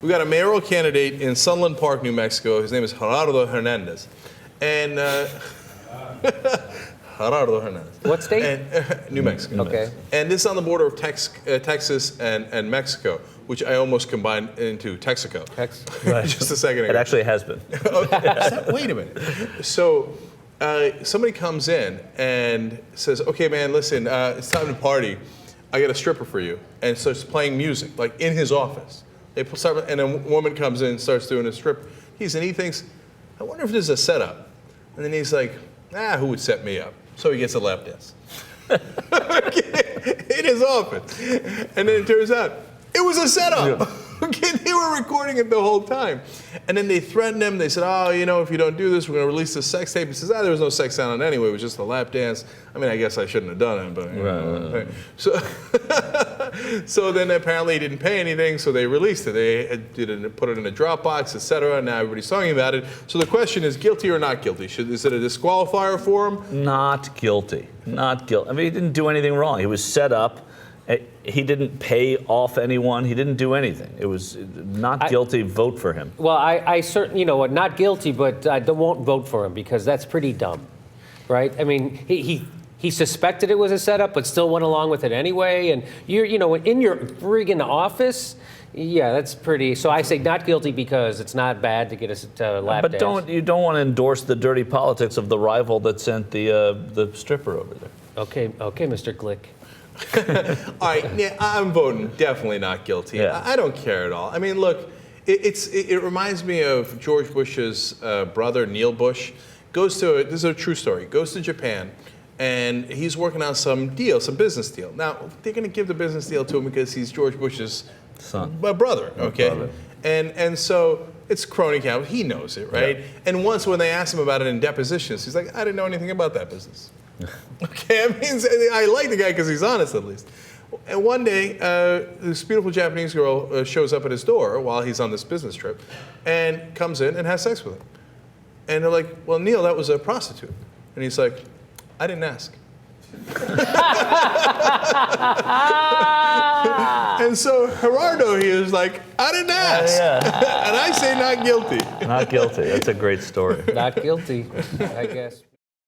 We got a mayoral candidate in Sunland Park, New Mexico. His name is Gerardo Hernandez. And Gerardo Hernandez. What state? And, New Mexico. Okay. And this is on the border of Texas and Mexico, which I almost combined into Texaco. Just a second ago. It actually has been. Wait a minute. So somebody comes in and says, okay, man, listen, it's time to party. I got a stripper for you. And starts playing music, like in his office. And a woman comes in and starts doing a strip. He thinks, I wonder if this is a setup. And then he's like, who would set me up? So he gets a lap dance. In his office. And then it turns out, it was a setup. Yeah. They were recording it the whole time. And then they threatened him. They said, if you don't do this, we're going to release this sex tape. He says, there was no sex on it anyway. It was just a lap dance. I mean, I guess I shouldn't have done it. But right. So then apparently he didn't pay anything, so they released it. They put it in a Dropbox, etc. Now everybody's talking about it. So the question is, guilty or not guilty? Is it a disqualifier for him? Not guilty. Not guilty. I mean, he didn't do anything wrong. He was set up. He didn't pay off anyone. He didn't do anything. It was not guilty. Vote for him. Well, I certainly, not guilty, but I won't vote for him because that's pretty dumb, right? I mean, he suspected it was a setup, but still went along with it anyway. And you're, in your friggin' office, yeah, that's pretty. So I say not guilty because it's not bad to get a lap dance. But you don't want to endorse the dirty politics of the rival that sent the stripper over there. Okay, Mr. Glick. All right, yeah, I'm voting definitely not guilty. Yeah. I don't care at all. I mean, look, it reminds me of George Bush's brother, Neil Bush. This is a true story, goes to Japan, and he's working on some business deal. Now, they're going to give the business deal to him because he's George Bush's brother, okay? Brother. And so it's crony capital. He knows it, right? Yeah. And once when they asked him about it in depositions, he's like, I didn't know anything about that business. Okay, I mean, I like the guy because he's honest at least. And one day, this beautiful Japanese girl shows up at his door while he's on this business trip and comes in and has sex with him. And they're like, well, Neil, that was a prostitute. And he's like, I didn't ask. And so Gerardo here is like, I didn't ask. And I say not guilty. Not guilty. That's a great story. Not guilty, I guess.